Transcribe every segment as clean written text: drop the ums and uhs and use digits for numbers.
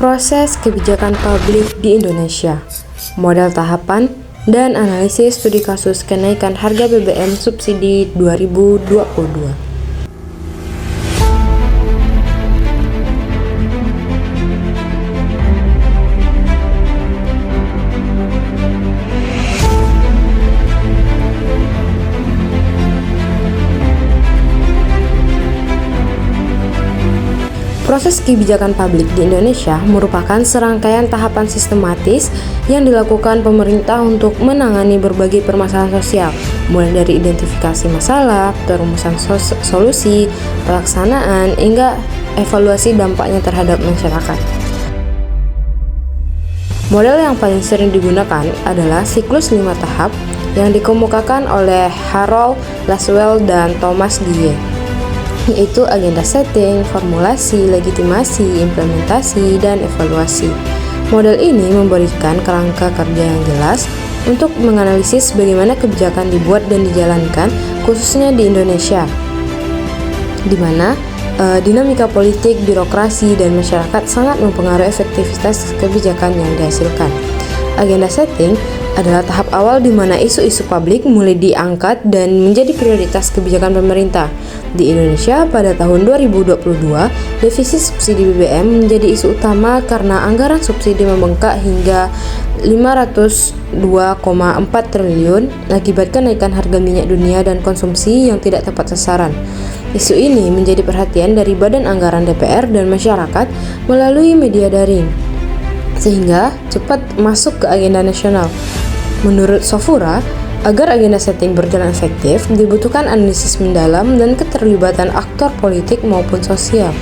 Proses kebijakan publik di Indonesia, model tahapan, dan analisis studi kasus kenaikan harga BBM subsidi 2022. Proses kebijakan publik di Indonesia merupakan serangkaian tahapan sistematis yang dilakukan pemerintah untuk menangani berbagai permasalahan sosial, mulai dari identifikasi masalah, perumusan solusi, pelaksanaan, hingga evaluasi dampaknya terhadap masyarakat. Model yang paling sering digunakan adalah siklus 5 tahap yang dikemukakan oleh Harold Lasswell dan Thomas Dewey, yaitu agenda setting, formulasi, legitimasi, implementasi, dan evaluasi. Model ini memberikan kerangka kerja yang jelas untuk menganalisis bagaimana kebijakan dibuat dan dijalankan, khususnya di Indonesia, di mana dinamika politik, birokrasi, dan masyarakat sangat mempengaruhi efektivitas kebijakan yang dihasilkan. Agenda setting adalah tahap awal di mana isu-isu publik mulai diangkat dan menjadi prioritas kebijakan pemerintah. Di Indonesia pada tahun 2022, defisit subsidi BBM menjadi isu utama karena anggaran subsidi membengkak hingga 502,4 triliun akibat kenaikan harga minyak dunia dan konsumsi yang tidak tepat sasaran. Isu ini menjadi perhatian dari Badan Anggaran DPR dan masyarakat melalui media daring, sehingga cepat masuk ke agenda nasional. Menurut Sofura, agar agenda setting berjalan efektif, dibutuhkan analisis mendalam dan keterlibatan aktor politik maupun sosial.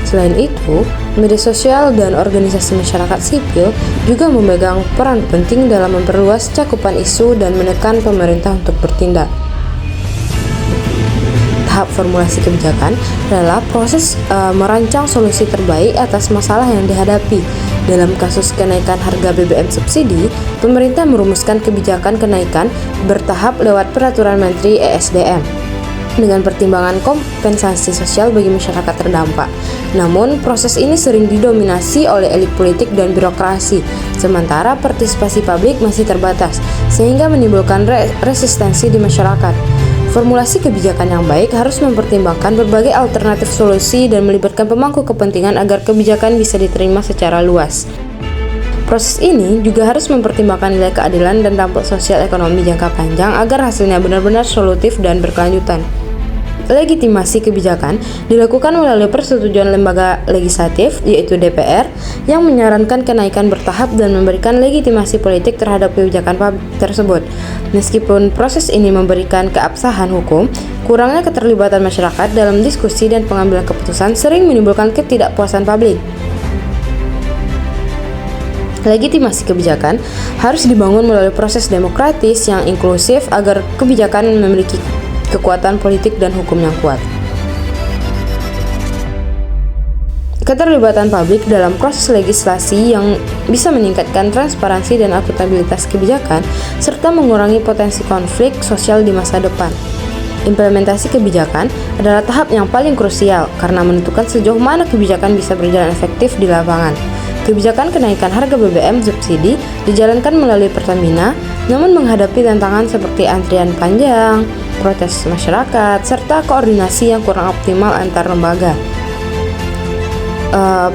Selain itu, media sosial dan organisasi masyarakat sipil juga memegang peran penting dalam memperluas cakupan isu dan menekan pemerintah untuk bertindak. Tahap formulasi kebijakan adalah proses merancang solusi terbaik atas masalah yang dihadapi. Dalam kasus kenaikan harga BBM subsidi, pemerintah merumuskan kebijakan kenaikan bertahap lewat Peraturan Menteri ESDM dengan pertimbangan kompensasi sosial bagi masyarakat terdampak. Namun, proses ini sering didominasi oleh elit politik dan birokrasi, sementara partisipasi publik masih terbatas, sehingga menimbulkan resistensi di masyarakat. Formulasi kebijakan yang baik harus mempertimbangkan berbagai alternatif solusi dan melibatkan pemangku kepentingan agar kebijakan bisa diterima secara luas. Proses ini juga harus mempertimbangkan nilai keadilan dan dampak sosial ekonomi jangka panjang agar hasilnya benar-benar solutif dan berkelanjutan. Legitimasi kebijakan dilakukan melalui persetujuan lembaga legislatif, yaitu DPR, yang menyarankan kenaikan bertahap dan memberikan legitimasi politik terhadap kebijakan tersebut. Meskipun proses ini memberikan keabsahan hukum, kurangnya keterlibatan masyarakat dalam diskusi dan pengambilan keputusan sering menimbulkan ketidakpuasan publik. Legitimasi kebijakan harus dibangun melalui proses demokratis yang inklusif agar kebijakan memiliki kekuatan politik dan hukum yang kuat. Keterlibatan publik dalam proses legislasi yang bisa meningkatkan transparansi dan akuntabilitas kebijakan serta mengurangi potensi konflik sosial di masa depan. Implementasi kebijakan adalah tahap yang paling krusial karena menentukan sejauh mana kebijakan bisa berjalan efektif di lapangan. Kebijakan kenaikan harga BBM subsidi dijalankan melalui Pertamina, namun menghadapi tantangan seperti antrian panjang, protes masyarakat, serta koordinasi yang kurang optimal antar lembaga.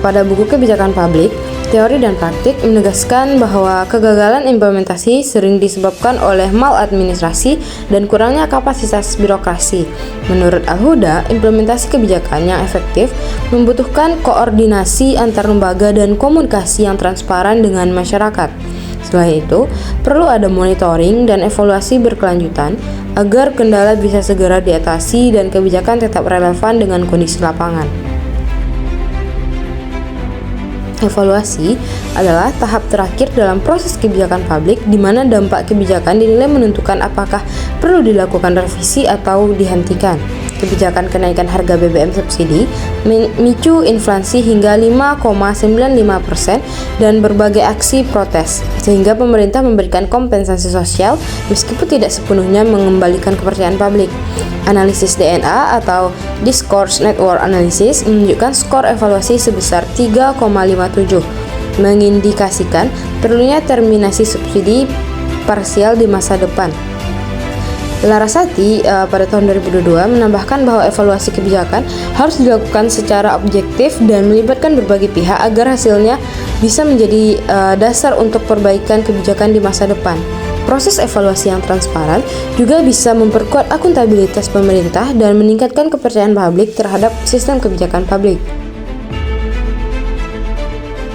Pada buku Kebijakan Publik, Teori dan Praktik menegaskan bahwa kegagalan implementasi sering disebabkan oleh maladministrasi dan kurangnya kapasitas birokrasi. Menurut Al-Huda, implementasi kebijakan yang efektif membutuhkan koordinasi antar lembaga dan komunikasi yang transparan dengan masyarakat. Selain itu, perlu ada monitoring dan evaluasi berkelanjutan agar kendala bisa segera diatasi dan kebijakan tetap relevan dengan kondisi lapangan. Evaluasi adalah tahap terakhir dalam proses kebijakan publik di mana dampak kebijakan dinilai menentukan apakah perlu dilakukan revisi atau dihentikan. Kebijakan kenaikan harga BBM subsidi memicu inflasi hingga 5,95% dan berbagai aksi protes, sehingga pemerintah memberikan kompensasi sosial meskipun tidak sepenuhnya mengembalikan kepercayaan publik. Analisis DNA atau Discourse Network Analysis menunjukkan skor evaluasi sebesar 3,57. mengindikasikan perlunya terminasi subsidi parsial di masa depan. Larasati pada tahun 2022 menambahkan bahwa evaluasi kebijakan harus dilakukan secara objektif dan melibatkan berbagai pihak agar hasilnya bisa menjadi dasar untuk perbaikan kebijakan di masa depan. Proses evaluasi yang transparan juga bisa memperkuat akuntabilitas pemerintah dan meningkatkan kepercayaan publik terhadap sistem kebijakan publik.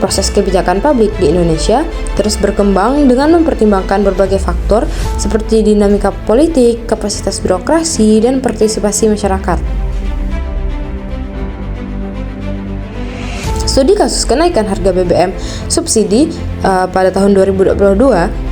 Proses kebijakan publik di Indonesia terus berkembang dengan mempertimbangkan berbagai faktor seperti dinamika politik, kapasitas birokrasi, dan partisipasi masyarakat. Studi kasus kenaikan harga BBM subsidi pada tahun 2022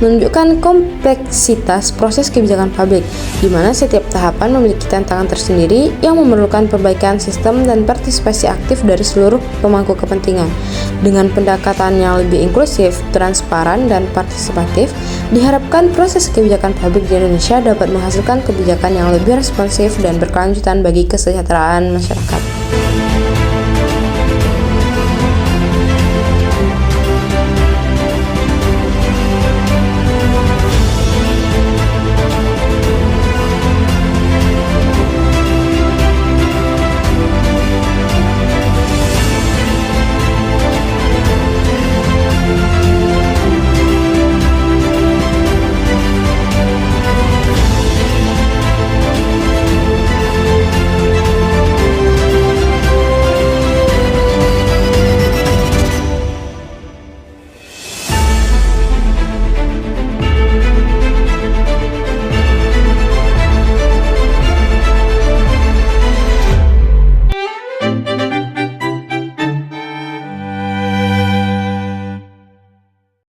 menunjukkan kompleksitas proses kebijakan publik, di mana setiap tahapan memiliki tantangan tersendiri yang memerlukan perbaikan sistem dan partisipasi aktif dari seluruh pemangku kepentingan. Dengan pendekatan yang lebih inklusif, transparan, dan partisipatif, diharapkan proses kebijakan publik di Indonesia dapat menghasilkan kebijakan yang lebih responsif dan berkelanjutan bagi kesejahteraan masyarakat.